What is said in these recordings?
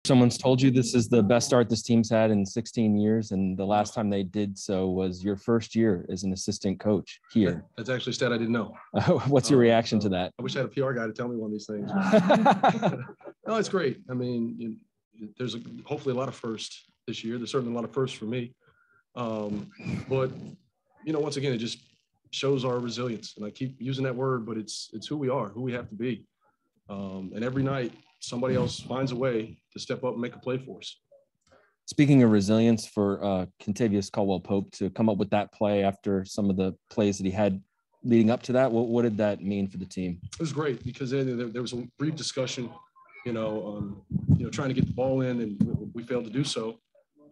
Someone's told you this is the best start this team's had in 16 years, and the last time they did so was your first year as an assistant coach here. That's actually a stat I didn't know. What's your reaction to that? I wish I had a PR guy to tell me one of these things. No, it's great. I mean, there's hopefully a lot of firsts this year. There's certainly a lot of firsts for me. But, once again, it just shows our resilience. And I keep using that word, but it's who we are, who we have to be. And every night, somebody else finds a way to step up and make a play for us. Speaking of resilience, for Kentavious Caldwell-Pope to come up with that play after some of the plays that he had leading up to that, what did that mean for the team? It was great because there was a brief discussion, trying to get the ball in, and we failed to do so.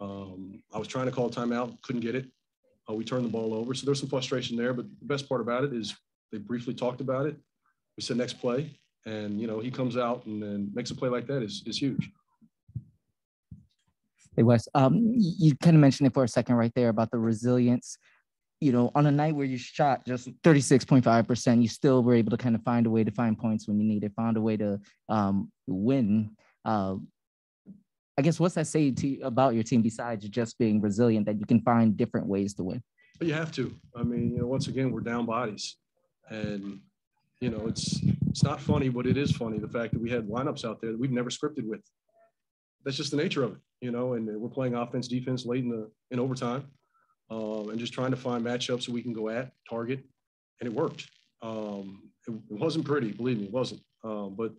I was trying to call a timeout, couldn't get it. We turned the ball over. So there's some frustration there, but the best part about it is they briefly talked about it. We said next play. And, he comes out and then makes a play like that is huge. Hey, Wes, you kind of mentioned it for a second right there about the resilience. On a night where you shot just 36.5%, you still were able to kind of find a way to find points when you needed, found a way to win. I guess what's that say to you about your team besides just being resilient, that you can find different ways to win? But you have to. I mean, once again, we're down bodies. And, it's not funny, but it is funny, the fact that we had lineups out there that we've never scripted with. That's just the nature of it, and we're playing offense, defense late in overtime, and just trying to find matchups that we can go at, target, and it worked. It wasn't pretty, believe me, it wasn't. But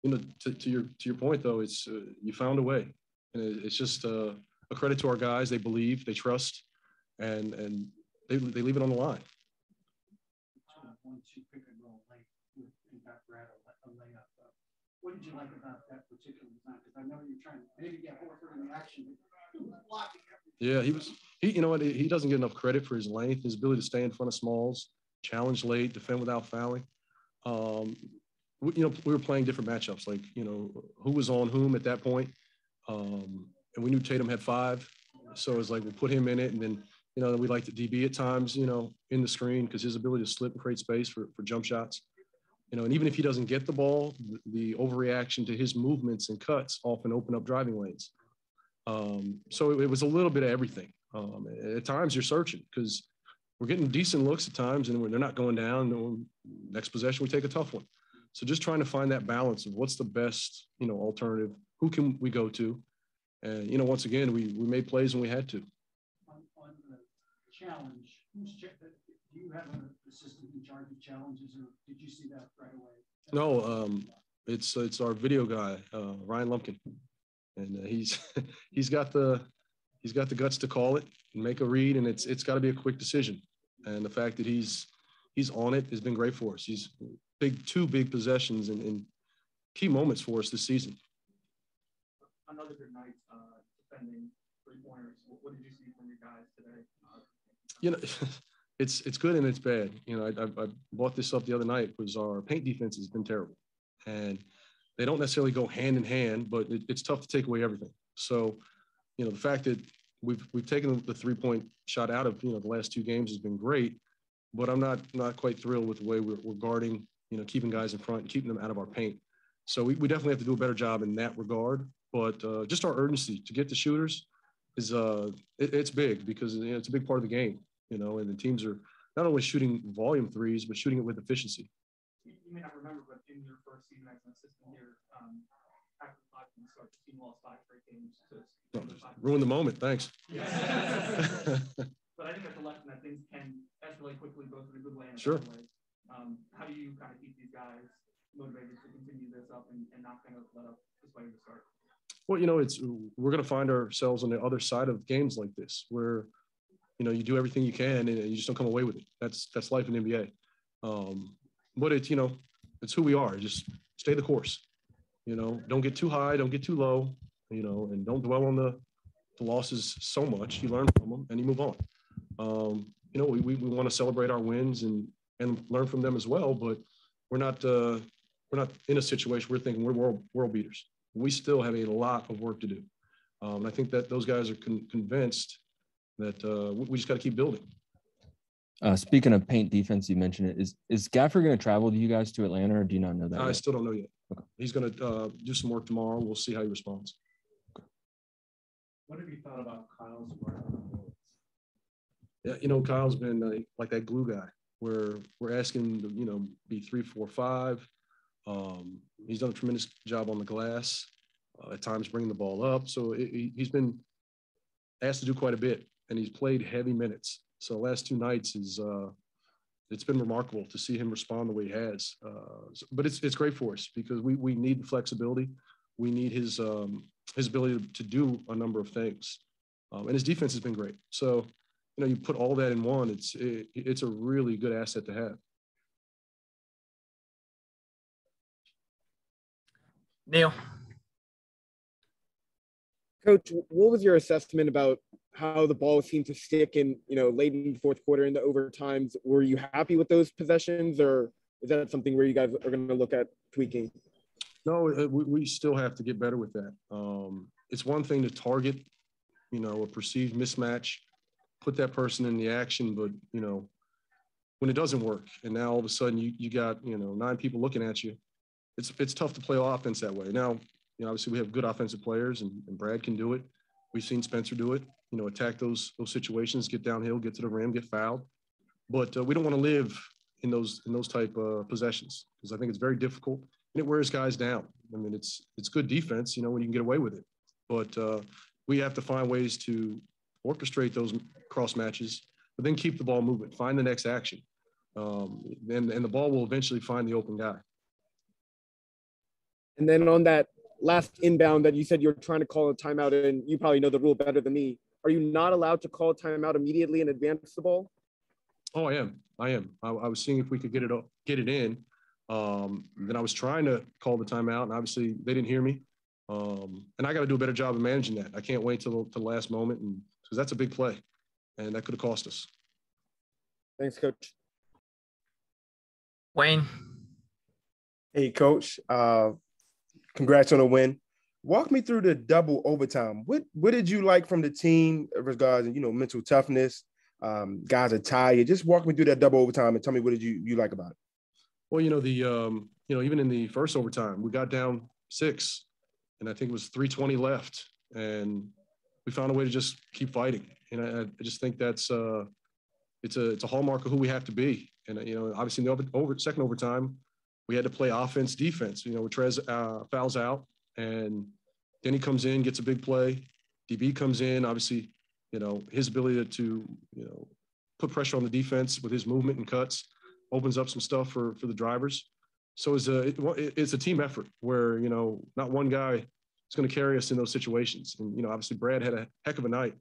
to your point though, it's you found a way, and it's just a credit to our guys. They believe, they trust, and they leave it on the line. What did you like about that particular design? Because I know you're trying to maybe get Horford in the action, but blocking everything. Yeah, he doesn't get enough credit for his length, his ability to stay in front of smalls, challenge late, defend without fouling. We were playing different matchups, like, who was on whom at that point. And we knew Tatum had 5. So it was like, we'll put him in it. And then, we like to DB at times, in the screen, because his ability to slip and create space for jump shots. And even if he doesn't get the ball, the overreaction to his movements and cuts often open up driving lanes. So it was a little bit of everything. At times you're searching because we're getting decent looks at times, and they're not going down. Next possession, we take a tough one. So just trying to find that balance of what's the best, alternative, who can we go to? And, once again, we made plays when we had to. On the challenge, do you have an assistant in charge of challenges, or did you see that right away? No, it's our video guy, Ryan Lumpkin, and he's got the guts to call it and make a read, and it's got to be a quick decision. And the fact that he's on it has been great for us. He's two big possessions and key moments for us this season. Another good night defending 3-pointers. What did you see from your guys today? It's good and it's bad. I brought this up the other night, was our paint defense has been terrible. And they don't necessarily go hand in hand, but it's tough to take away everything. So, the fact that we've taken the 3-point shot out of, the last 2 games has been great, but I'm not quite thrilled with the way we're guarding, keeping guys in front and keeping them out of our paint. So we definitely have to do a better job in that regard. But just our urgency to get the shooters is it's big, because it's a big part of the game. And the teams are not only shooting volume threes, but shooting it with efficiency. You may not remember, but in your first season as an assistant here, after 5 from the start, the team lost 5 straight games. Ruin the moment. Thanks. But I think that's a lesson that things can escalate quickly, both in a good way and a Sure. bad way. How do you kind of keep these guys motivated to continue this up and not kind of let up this way to start? Well, we're going to find ourselves on the other side of games like this, where you do everything you can and you just don't come away with it. That's life in the NBA. But it's who we are. Just stay the course. Don't get too high, don't get too low, and don't dwell on the losses so much. You learn from them and you move on. We want to celebrate our wins and learn from them as well, but we're not in a situation where we're thinking we're world beaters. We still have a lot of work to do. And I think that those guys are convinced that we just got to keep building. Speaking of paint defense, you mentioned it. Is Gafford going to travel with you guys to Atlanta, or do you not know that I yet? still don't know yet. He's going to do some work tomorrow. We'll see how he responds. What have you thought about Kyle's work on the boards? Yeah, you know, Kyle's been like that glue guy where we're asking him to, you know, be 3, 4, 5. He's done a tremendous job on the glass, at times bringing the ball up. So he's been asked to do quite a bit, and he's played heavy minutes. So the last 2 nights it's been remarkable to see him respond the way he has. But it's great for us because we need the flexibility. We need his ability to do a number of things. And his defense has been great. So, you know, you put all that in one, it's a really good asset to have. Neil. Coach, what was your assessment about how the ball seemed to stick in, you know, late in the fourth quarter in the overtimes? Were you happy with those possessions, or is that something where you guys are going to look at tweaking? No, we still have to get better with that. It's one thing to target, you know, a perceived mismatch, put that person in the action, but, you know, when it doesn't work and now all of a sudden you got, you know, 9 people looking at you, it's tough to play offense that way. Now, you know, obviously we have good offensive players and Brad can do it. We've seen Spencer do it, you know, attack those situations, get downhill, get to the rim, get fouled. But we don't want to live in those type of possessions because I think it's very difficult and it wears guys down. I mean, it's good defense, you know, when you can get away with it. But we have to find ways to orchestrate those cross matches, but then keep the ball moving, find the next action. And the ball will eventually find the open guy. And then on that last inbound that you said you're trying to call a timeout, and you probably know the rule better than me, are you not allowed to call a timeout immediately and advance the ball? Oh, I am. I was seeing if we could get it in. Then I was trying to call the timeout, and obviously they didn't hear me. And I got to do a better job of managing that. I can't wait till the last moment, and because that's a big play, and that could have cost us. Thanks, Coach. Wayne. Hey, Coach. Congrats on a win. Walk me through the double overtime. What did you like from the team regarding, you know, mental toughness? Guys are tired. Just walk me through that double overtime and tell me what did you like about it. Well, you know, even in the first overtime, we got down 6, and I think it was 3:20 left, and we found a way to just keep fighting. And I just think that's it's a hallmark of who we have to be. And you know, obviously in the second overtime, we had to play offense, defense. You know, Montrezl fouls out, and then he comes in, gets a big play. DB comes in, obviously, you know, his ability to, you know, put pressure on the defense with his movement and cuts opens up some stuff for the drivers. So it's a team effort where, you know, not one guy is going to carry us in those situations. And, you know, obviously Brad had a heck of a night,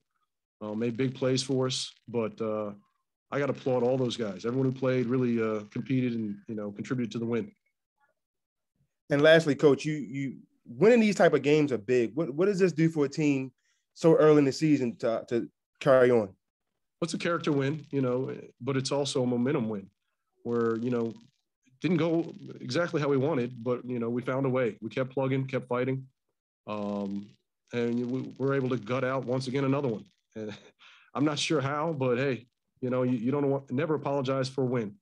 made big plays for us, but I got to applaud all those guys. Everyone who played really competed and, you know, contributed to the win. And lastly, Coach, you winning these type of games are big. What does this do for a team so early in the season to carry on? It's a character win, you know, but it's also a momentum win where, you know, it didn't go exactly how we wanted, but, you know, we found a way. We kept plugging, kept fighting, and we were able to gut out once again another one. And I'm not sure how, but hey, you know, you don't never apologize for a win.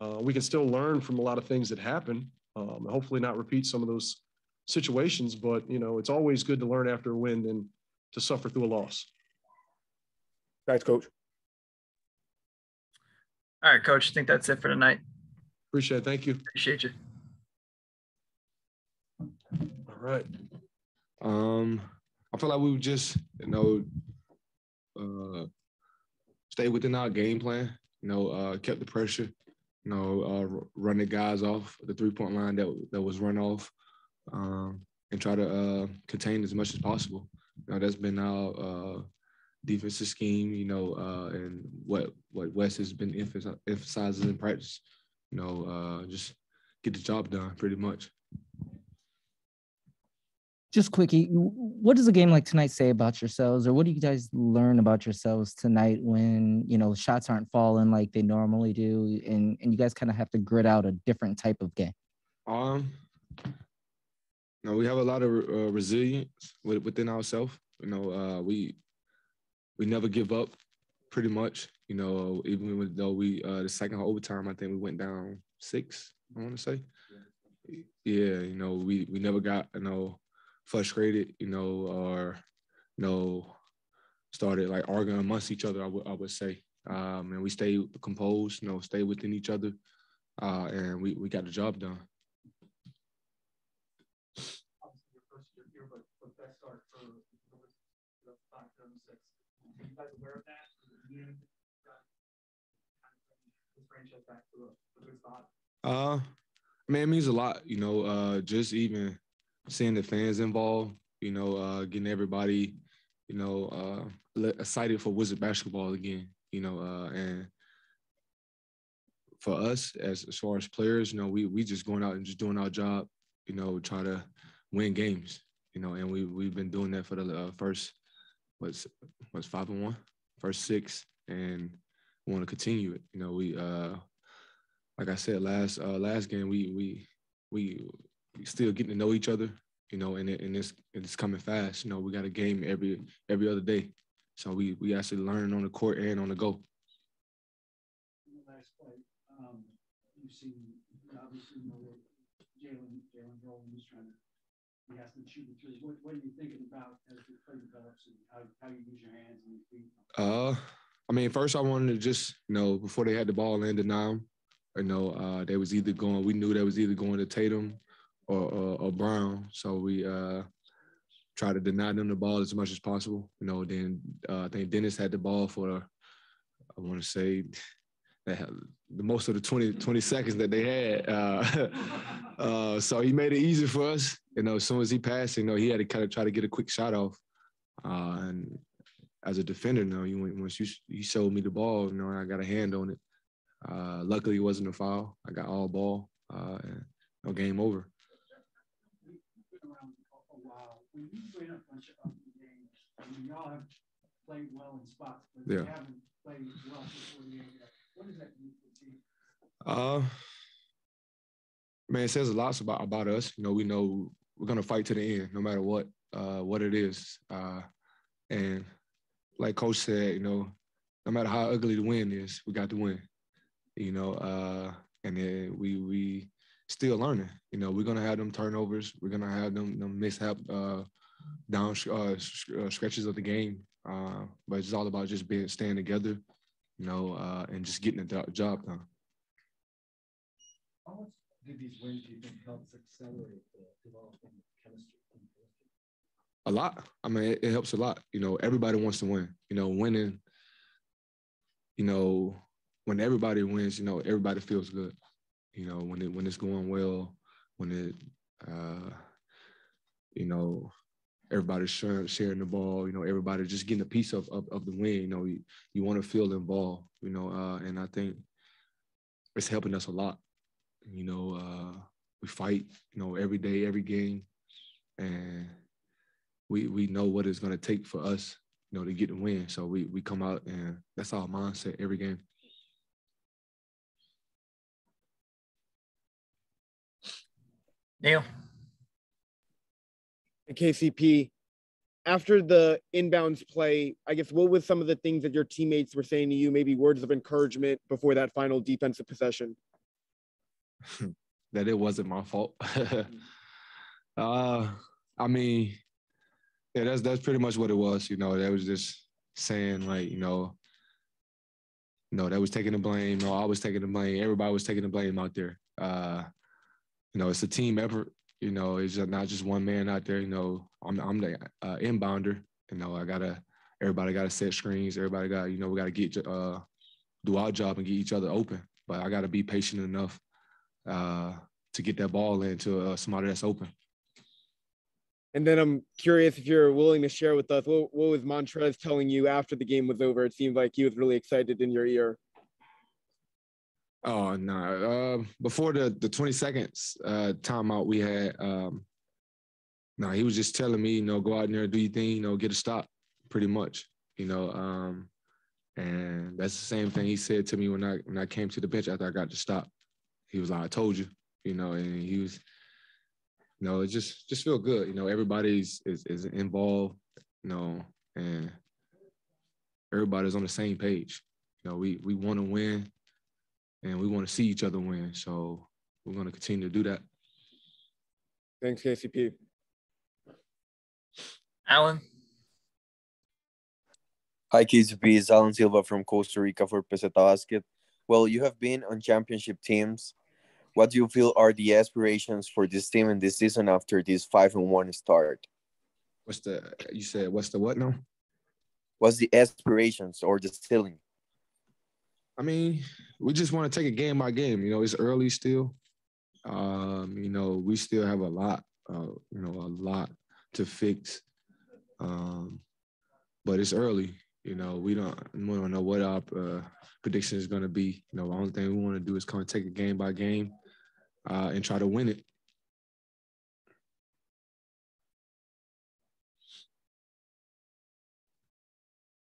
We can still learn from a lot of things that happen. Hopefully not repeat some of those situations, but, you know, it's always good to learn after a win than to suffer through a loss. Thanks, Coach. All right, Coach. I think that's it for tonight. Appreciate it. Thank you. Appreciate you. All right. I feel like we just, you know, stay within our game plan, you know, kept the pressure, you know, run the guys off the 3-point line that was run off, and try to contain as much as possible. You know, that's been our defensive scheme, you know, and what Wes has been emphasizing in practice. You know, just get the job done pretty much. Just quickie, what does a game like tonight say about yourselves, or what do you guys learn about yourselves tonight when, you know, shots aren't falling like they normally do, and you guys kind of have to grit out a different type of game? You know, we have a lot of resilience within ourselves. You know, we never give up, pretty much. You know, even though we the second overtime, I think we went down 6. I want to say, yeah, we never got, frustrated, or, started like arguing amongst each other, I would say. And we stayed composed, stayed within each other, and we got the job done. Obviously, your first year here, but best start for the 5-6. Are you guys aware of that? This franchise back to a good spot. It means a lot, just even seeing the fans involved, getting everybody, excited for Wizard basketball again, and for us as far as players, we just going out and just doing our job, try to win games, and we've been doing that for the first, what's 5-1, first 6, and we want to continue it. We like I said last game, we still getting to know each other, and it's coming fast. We got a game every other day, so we actually learn on the court and on the go. In the last play, you've seen obviously Jalen Rowan was trying to. He has to shoot the three. What are you thinking about as the play develops and how you use your hands and your feet? First I wanted to just, before they had the ball and deny them, they was either going. We knew they was either going to Tatum or Brown, so we tried to deny them the ball as much as possible. Then I think Dennis had the ball for, I want to say, the most of the 20 seconds that they had. So he made it easy for us. As soon as he passed, he had to kind of try to get a quick shot off. And as a defender, once you showed me the ball, I got a hand on it. Luckily, it wasn't a foul. I got all ball. And game over. You've been around a while. When you play a bunch of games, y'all have played well in spots, but you haven't played well for 48 yet. What does that mean for the team? It says a lot about us. We know we're gonna fight to the end, no matter what it is. And like Coach said, no matter how ugly the win is, we got to win. And then we still learning. We're gonna have them turnovers. We're gonna have them mishap down stretches of the game. But it's all about just staying together, and just getting the job done. How much did these wins, do you think, helps accelerate the development of chemistry? A lot. It helps a lot. Everybody wants to win. Winning, when everybody wins, everybody feels good. When it's going well, when it, everybody's sharing the ball, everybody just getting a piece of the win. You want to feel involved, and I think it's helping us a lot. We fight, every day, every game, and we know what it's going to take for us, to get the win. So we come out, and that's our mindset every game. Neil. KCP, after the inbounds play, I guess what was some of the things that your teammates were saying to you, maybe words of encouragement before that final defensive possession? That it wasn't my fault. Yeah, that's pretty much what it was. They was just saying like, they was taking the blame. I was taking the blame. Everybody was taking the blame out there. It's a team effort. It's just not just one man out there. I'm the inbounder. Everybody gotta set screens. Everybody got, we gotta get do our job and get each other open. But I gotta be patient enough to get that ball into somebody that's open. And then I'm curious if you're willing to share with us, what was Montrez telling you after the game was over? It seemed like he was really excited in your ear. Oh, no. Before the 20 seconds timeout we had, he was just telling me, go out in there and do your thing, get a stop, pretty much, and that's the same thing he said to me when I came to the bench after I got the stop. He was like, I told you, and he was, it just feel good. Everybody is involved, and everybody's on the same page. We want to win, and we want to see each other win. So we're going to continue to do that. Thanks, KCP. Alan. Hi, KCP. It's Alan Silva from Costa Rica for Peseta Basket. Well, you have been on championship teams. What do you feel are the aspirations for this team in this season after this 5-1 start? What's the what now? What's the aspirations or the ceiling? I mean, we just want to take it game by game. You know, it's early still. You know, we still have a lot to fix. But it's early. You know, we don't know what our prediction is going to be. You know, the only thing we want to do is kind of take it game by game and try to win it.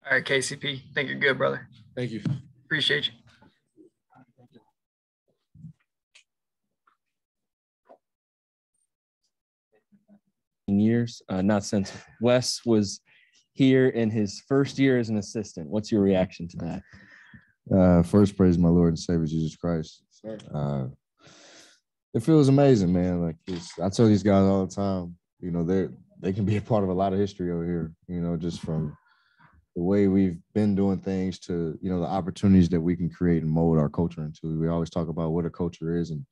All right, KCP. Think you're good, brother. Thank you. Appreciate you. Years, not since Wes was here in his first year as an assistant. What's your reaction to that? First, praise my Lord and Savior Jesus Christ. It feels amazing, man. Like I tell these guys all the time, you know, they can be a part of a lot of history over here. You know, just from the way we've been doing things to, you know, the opportunities that we can create and mold our culture into. We always talk about what a culture is, and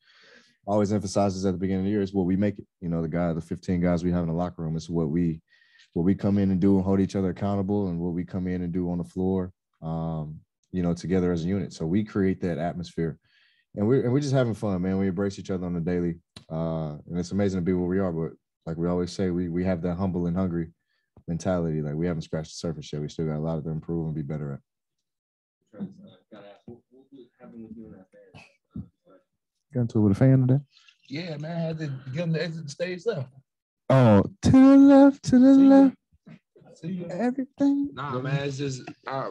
always emphasizes at the beginning of the year is what we make it. You know, the 15 guys we have in the locker room, is what we come in and do and hold each other accountable, and what we come in and do on the floor, you know, together as a unit. So we create that atmosphere, and we're just having fun, man. We embrace each other on the daily, and it's amazing to be where we are. But like we always say, we have that humble and hungry mentality. Like we haven't scratched the surface yet. We still got a lot to improve and be better at. Gotta ask, what happened with you in that band? Got into it with a fan today? Yeah, man. I had to get him to exit the stage left. Oh, to the left, to the left. Everything. Nah, man. It's just I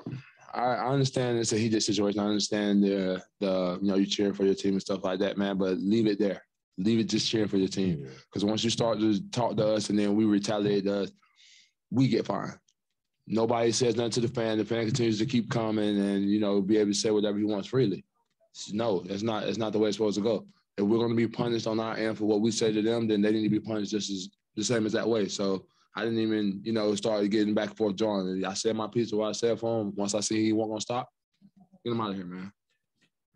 understand it's a heated situation. I understand the you know, you cheering for your team and stuff like that, man. But leave it there. Leave it just cheering for your team. Because once you start to talk to us and then we retaliate to us, we get fined. Nobody says nothing to the fan. The fan continues to keep coming and, you know, be able to say whatever he wants freely. No, that's not the way it's supposed to go. If we're going to be punished on our end for what we say to them, then they need to be punished just as the same as that way. So I didn't even, you know, start getting back and forth drawing. I said my piece of what I said for him. Once I see he wasn't going to stop, get him out of here, man.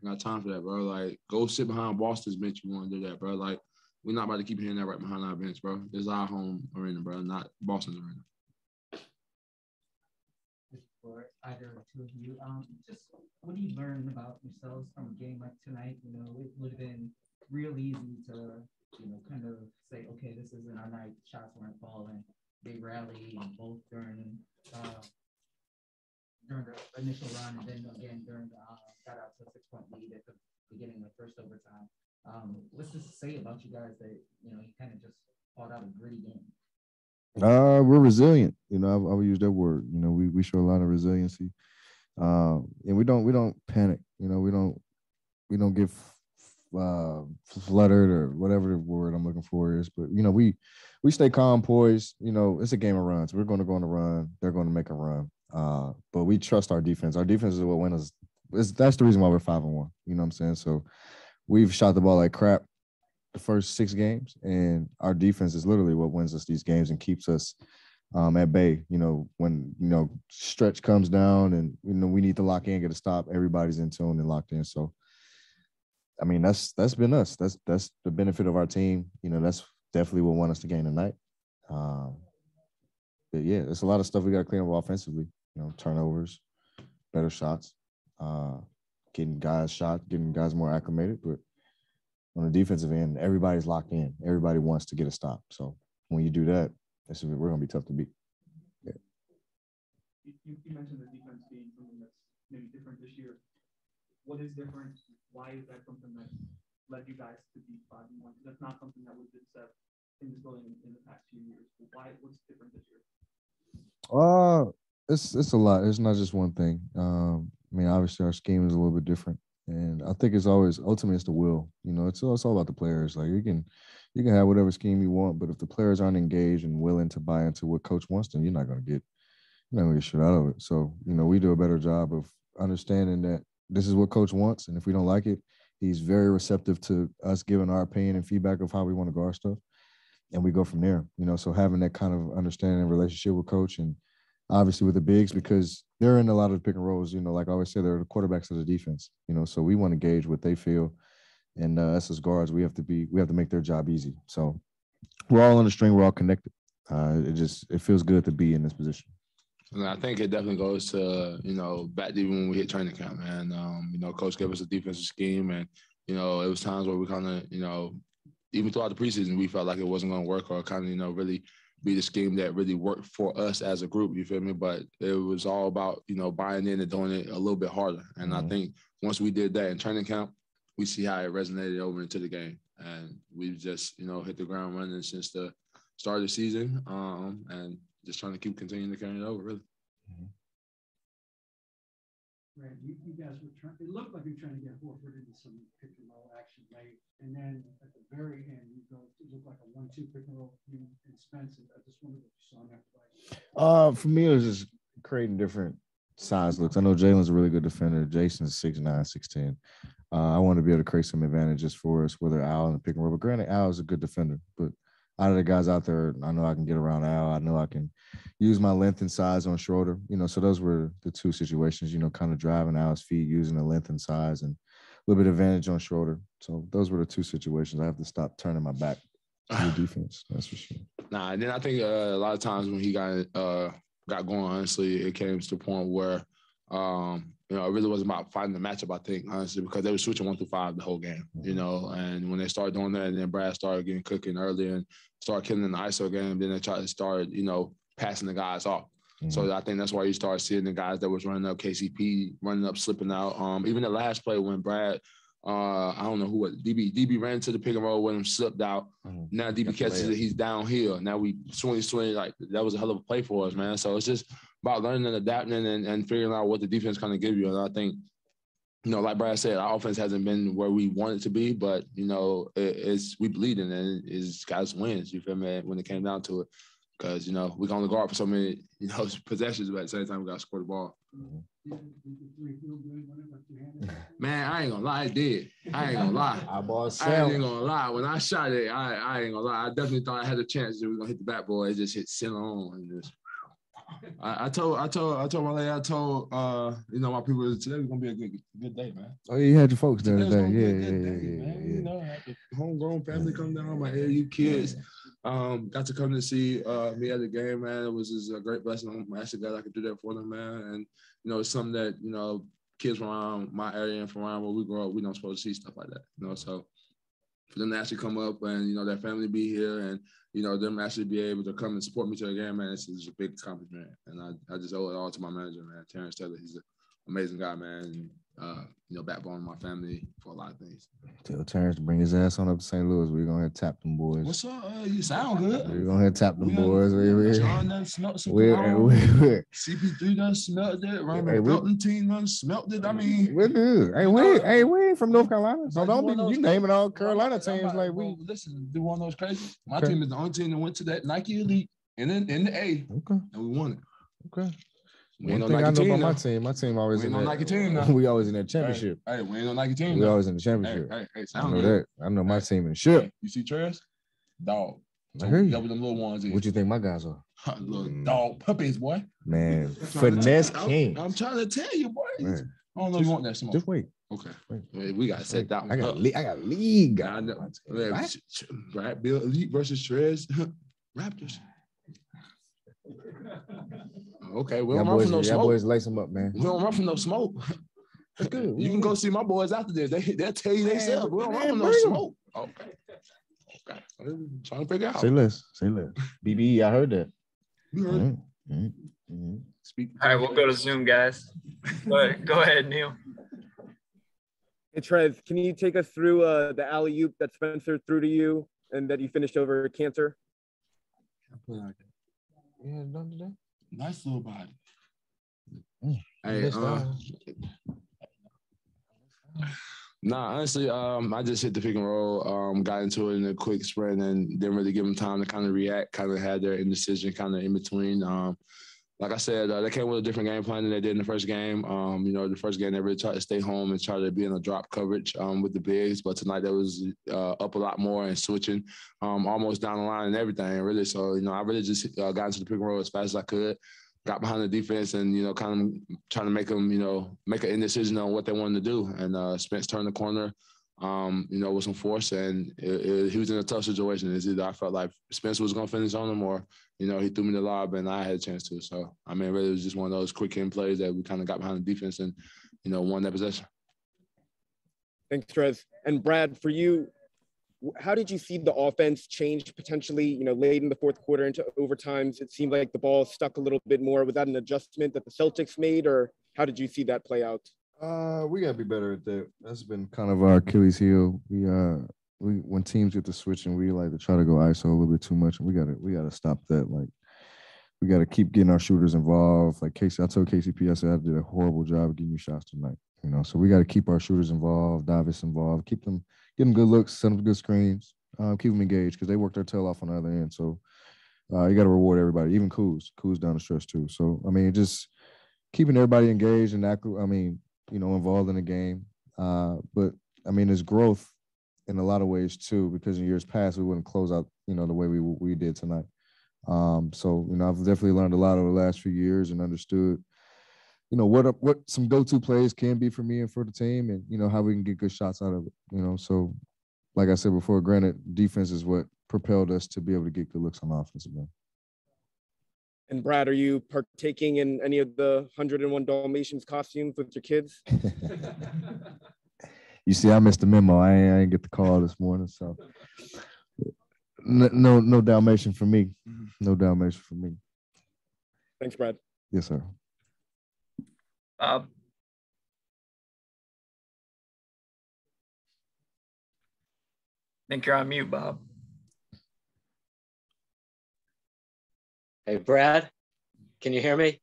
I got time for that, bro. Like, go sit behind Boston's bench if you want to do that, bro. Like, we're not about to keep hearing that right behind our bench, bro. This is our home arena, bro, not Boston's arena. For either or two of you, just what do you learn about yourselves from a game like tonight? You know, it would have been real easy to, you know, kind of say, okay, this isn't our night, shots weren't falling. They rally and both during the initial run, and then again during the got out to a 6-point lead at the beginning of the first overtime. What's this say about you guys that, you know, you kind of just fought out a gritty game? We're resilient. You know, I would use that word. You know, we show a lot of resiliency, and we don't panic. You know, we don't get fluttered or whatever the word I'm looking for is. But you know, we stay calm, poised. You know, it's a game of runs. We're going to go on a run. They're going to make a run. But we trust our defense. Our defense is what wins us. That's the reason why we're 5-1. You know what I'm saying? So we've shot the ball like crap the first 6 games, and our defense is literally what wins us these games and keeps us at bay. You know, when, you know, stretch comes down and, you know, we need to lock in, get a stop, everybody's in tune and locked in. So, I mean, that's been us. That's the benefit of our team. You know, that's definitely what won us the game tonight. But yeah, there's a lot of stuff we got to clean up offensively. You know, turnovers, better shots, getting guys more acclimated, but on the defensive end, everybody's locked in. Everybody wants to get a stop. So when you do that, we're going to be tough to beat. Yeah. You mentioned the defense being something that's maybe different this year. What is different? Why is that something that led you guys to be 5-1? That's not something that was been said in this building in the past few years. What's different this year? It's a lot. It's not just one thing. I mean, obviously our scheme is a little bit different. And I think it's always ultimately it's the will. You know, it's all about the players. Like you can have whatever scheme you want, but if the players aren't engaged and willing to buy into what coach wants, then you're not gonna get shit out of it. So, you know, we do a better job of understanding that this is what coach wants, and if we don't like it, he's very receptive to us giving our opinion and feedback of how we want to guard stuff. and we go from there. So having that kind of understanding and relationship with coach, and obviously with the bigs, because they're in a lot of the pick and rolls. Like I always say, they're the quarterbacks of the defense. So we want to gauge what they feel, and us as guards, we have to make their job easy. So we're all on the string, we're all connected. It feels good to be in this position. And I think it definitely goes to, back to when we hit training camp, man. Coach gave us a defensive scheme, and, it was times where we kind of, even throughout the preseason, we felt like it wasn't going to work, or kind of, really be the scheme that really worked for us as a group, you feel me? But it was all about, buying in and doing it a little bit harder. And I think once we did that in training camp, we see how it resonated over into the game. And we've just, hit the ground running since the start of the season, and just trying to continuing to carry it over, really. Right, you guys were trying. It looked like you were trying to get Horford into some pick and roll action late, and then at the very end, you go. It looked like a 1-2 pick and roll. You and Spence. I just wondered what you saw in that play. For me, it was just creating different size looks. I know Jalen's a really good defender. Jason's 6'9", 6'10". I want to be able to create some advantages for us, whether Al in the pick and roll. But granted, Al is a good defender, but out of the guys out there, I know I can get around Al. I know I can use my length and size on Schroeder. So those were the two situations, kind of driving Al's feet, using the length and size, and a little bit of advantage on Schroeder. So those were the two situations. I have to stop turning my back to the defense. That's for sure. And then I think a lot of times when he got going, honestly, it came to the point where, it really wasn't about finding the matchup, I think, honestly, because they were switching 1 through 5 the whole game, and when they started doing that, and then Brad started getting cooking earlier and started killing in the ISO game, then they tried to start, passing the guys off. So I think that's why you start seeing the guys that was running up, KCP running up, slipping out. Even the last play when Brad, I don't know who it, DB ran to the pick and roll when him slipped out. Now DB catches it, he's downhill. Now we swing, like that was a hell of a play for us, man. So it's just about learning and adapting and figuring out what the defense kind of give you. And I think, like Brad said, our offense hasn't been where we want it to be, but, we believe in it, and it's guys wins, you feel me, when it came down to it. Because, we can only guard for so many, possessions, but at the same time, we got to score the ball. Man, I ain't gonna lie, it did. I ain't gonna lie. I ain't gonna lie. When I shot it, I ain't gonna lie. I definitely thought I had a chance that we were gonna hit the backboard. It just hit center on, and just. I told my lady, my people, today was gonna be a good day, man. Oh, yeah, you had your folks there today. Yeah. Homegrown family come down, my AAU kids. Got to come to see me at the game, man. It was just a great blessing. I'm actually glad I could do that for them, man. And it's something that kids from around my area and from around where we grow up, we don't supposed to see stuff like that. So for them to actually come up and their family be here and them actually be able to come and support me to the game, man, it's a big accomplishment. And I just owe it all to my manager, man, Terrence Taylor. He's an amazing guy, man. And, backbone of my family for a lot of things. Tell Terrence to bring his ass on up to St. Louis. We're going to tap them boys. What's up? You sound good. We're going to tap them boys. John done smelt some CP3 done smelt it. Robert Belton team done smelt it. I mean, we're good. Hey, we ain't from North Carolina. So don't be you naming all Carolina teams like we. Listen, do one of those crazy. My team is the only team that went to that Nike Elite in the A. Okay. And we won it. Okay. One thing I know about my team always in that. We always in that championship. Hey, we ain't no Nike team. We always in the championship. Hey, I know that. I know my team in the ship. You see Trez? Dog. I hear you. Them little ones. What you think my guys are? Little dog puppies, boy. Man, finesse king. I'm trying to tell you, boy. Man. I don't know if you want that smoke. Just wait. Okay. Wait. We got to set that one. I got league guys. Brad Beal Elite versus Trez Raptors. Okay, we don't run from no smoke. Boys lace them up, man. We don't run from no smoke. That's good. You can go see my boys after this. They'll tell you themselves. We don't run from no smoke. Okay. I'm trying to figure out. Say less. BBE, I heard that. You heard it. Speak. All right, we'll go to Zoom, guys. Go ahead, Neil. Hey, Trez, can you take us through the alley-oop that Spencer threw to you and that you finished over Cantor? Yeah, done today. Nice little body. Hey, honestly, I just hit the pick and roll, got into it in a quick sprint and didn't really give them time to kind of react, kind of had their indecision kind of in between. like I said, they came with a different game plan than they did in the first game. The first game they really tried to stay home and try to be in a drop coverage with the bigs, but tonight they was up a lot more and switching almost down the line and everything, really. So, I really just got into the pick and roll as fast as I could, got behind the defense and, kind of trying to make them, make an indecision on what they wanted to do. And Spence turned the corner, with some force, and he was in a tough situation. It's either I felt like Spence was going to finish on him or, he threw me the lob and I had a chance to. So, really, it was just one of those quick end plays that we kind of got behind the defense and, won that possession. Thanks, Trez. And Brad, for you, how did you see the offense change potentially, late in the fourth quarter into overtimes? It seemed like the ball stuck a little bit more. Was that an adjustment that the Celtics made, or how did you see that play out? We gotta be better at that. That's been kind of our Achilles heel. We when teams get to switching, we like to try to go ISO a little bit too much, and we gotta stop that. Like, we gotta keep getting our shooters involved. Like I told KCP, I said I did a horrible job of getting you shots tonight. So we gotta keep our shooters involved, Davis involved, give them good looks, send them good screens, keep them engaged because they work their tail off on the other end. So you gotta reward everybody, even Kuz down the stretch too. So just keeping everybody engaged and involved in the game. But there's growth in a lot of ways too, because in years past we wouldn't close out, the way we did tonight. I've definitely learned a lot over the last few years and understood, what some go-to plays can be for me and for the team, and how we can get good shots out of it. So like I said before, granted, defense is what propelled us to be able to get good looks on offense again. And Brad, are you partaking in any of the 101 Dalmatians costumes with your kids? You see, I missed the memo. I ain't get the call this morning, so no Dalmatian for me. No Dalmatian for me. Thanks, Brad. Yes, sir. I think you're on mute, Bob. Hey, Brad, can you hear me?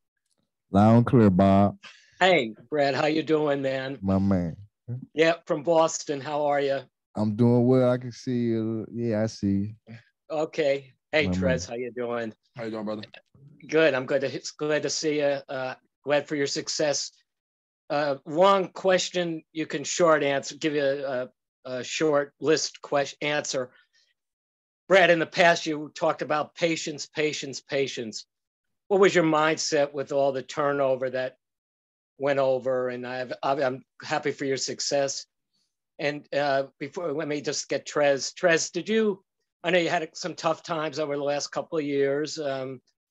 Loud and clear, Bob. Hey, Brad, how you doing, man? My man. Yeah, from Boston. How are you? I'm doing well. I can see you. Yeah, I see you. Okay. Hey, My Trez, man. how you doing? How you doing, brother? Good. I'm good. It's glad to see you. Glad for your success. One question you can short answer. Give you a short list answer. Brad, in the past, you talked about patience. What was your mindset with all the turnover that went over? And I'm happy for your success. And before, let me just get Trez. Trez, I know you had some tough times over the last couple of years,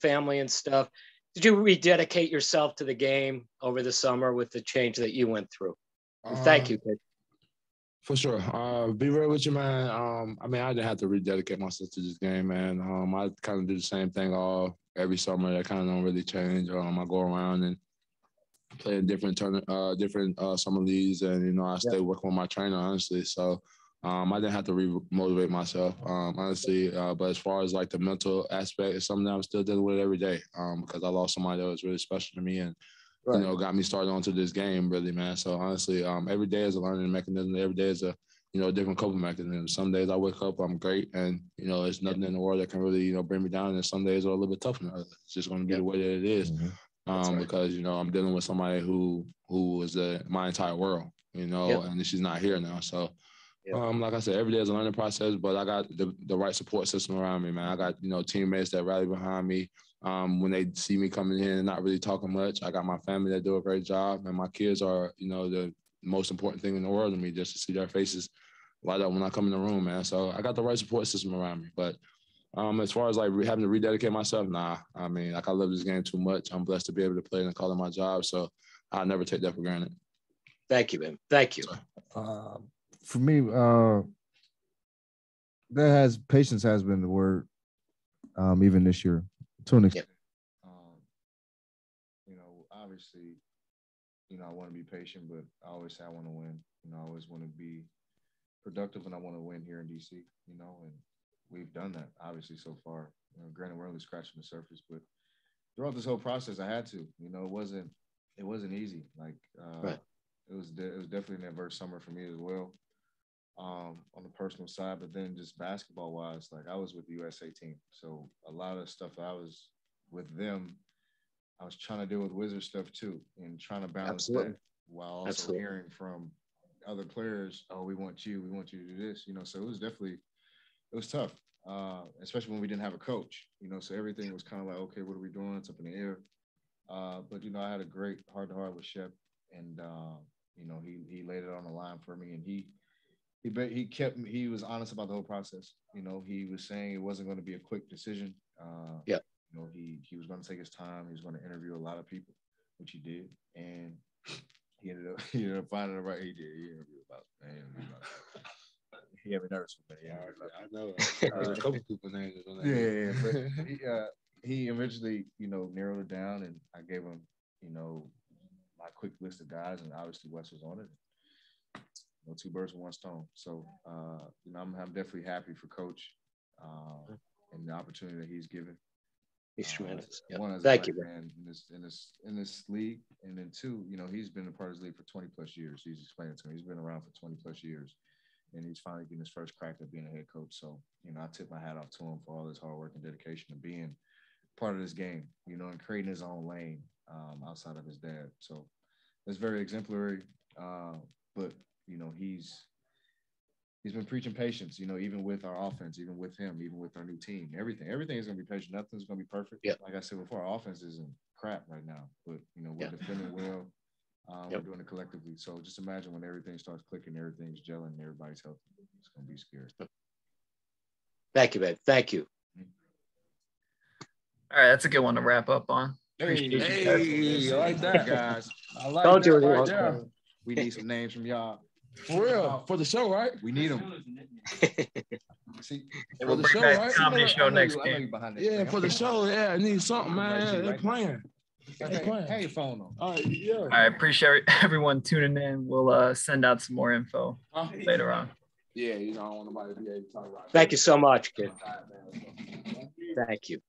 family and stuff. Did you rededicate yourself to the game over the summer with the change that you went through? And thank you, kid. For sure. Be real with you, man. I didn't have to rededicate myself to this game, man. I kind of do the same thing every summer. That kind of don't really change. I go around and play in different summer leagues, and I stay working with my trainer, honestly. So I didn't have to re-motivate myself, honestly. But as far as like the mental aspect, it's something that I'm still dealing with every day, because I lost somebody that was really special to me and got me started onto this game, really, man. So honestly, every day is a learning mechanism. Every day is a different coping mechanism. Some days I wake up, I'm great, and there's nothing in the world that can really bring me down. And some days are a little bit tougher than others. It's just going to be the way that it is. Because I'm dealing with somebody who is my entire world, and she's not here now. So, like I said, every day is a learning process. But I got the right support system around me, man. I got teammates that rally behind me. When they see me coming in and not really talking much, I got my family that do a great job, and my kids are the most important thing in the world to me. Just to see their faces light up when I come in the room, man. So I got the right support system around me, but. As far as like having to rededicate myself, nah. I love this game too much. I'm blessed to be able to play and call it my job, so I'll never take that for granted. Thank you, man. Thank you. For me, patience has been the word, even this year, to an extent. Obviously, I want to be patient, but I always say I want to win. I always want to be productive, and I want to win here in DC. And we've done that, obviously, so far. Granted, we're only scratching the surface, but throughout this whole process, I had to. It wasn't easy. Like, it was definitely an adverse summer for me as well, on the personal side. But then just basketball-wise, like I was with the USA team, so a lot of stuff I was with them I was trying to deal with Wizard stuff too, and trying to balance Absolutely. that while also Absolutely. hearing from other players, oh, we want you to do this, you know. So it was tough, especially when we didn't have a coach, you know. So everything was kind of like, okay, what are we doing? It's up in the air. But you know, I had a great heart-to-heart with Shep, and you know, he laid it on the line for me, and he was honest about the whole process. You know, he was saying it wasn't going to be a quick decision. Yeah. You know, he was going to take his time. He was going to interview a lot of people, which he did, and he ended up finding the right. He did. He interviewed about. He had me nervous for me. I know. There's a couple people names on that. Yeah, but he eventually, you know, narrowed it down, and I gave him, you know, my quick list of guys, and obviously Wes was on it. You know, two birds with one stone. So, you know, I'm definitely happy for Coach and the opportunity that he's given. He's tremendous. One, as Thank a you, black man in this league, and then two, you know, he's been a part of this league for 20 plus years. He's explained it to me. He's been around for 20 plus years, and he's finally getting his first crack at being a head coach. So, you know, I tip my hat off to him for all his hard work and dedication and being part of this game, you know, and creating his own lane outside of his dad. So it's very exemplary. But you know, he's been preaching patience, you know, even with our offense, even with him, even with our new team. Everything is going to be patient. Nothing's going to be perfect. Yep. Like I said before, our offense isn't crap right now, but you know, we're defending well. We're doing it collectively. So just imagine when everything starts clicking, everything's gelling, and everybody's healthy. It's going to be scary. Thank you, man. Thank you. All right, that's a good one to wrap up on. Hey, I like that, guys. I like Don't that do it right wrong. there. We need some names from y'all. For real, for the show, right? We need them. See, And we'll bring back comedy show next I know game. you behind this Yeah, thing. for the show. Yeah, I need something, man. Yeah, they're playing. Hey, your phone on. All right, yeah. All right, appreciate everyone tuning in. We'll send out some more info later on. Yeah, you know, I don't want nobody to be able to talk about it. Thank you so much, kid. Thank you.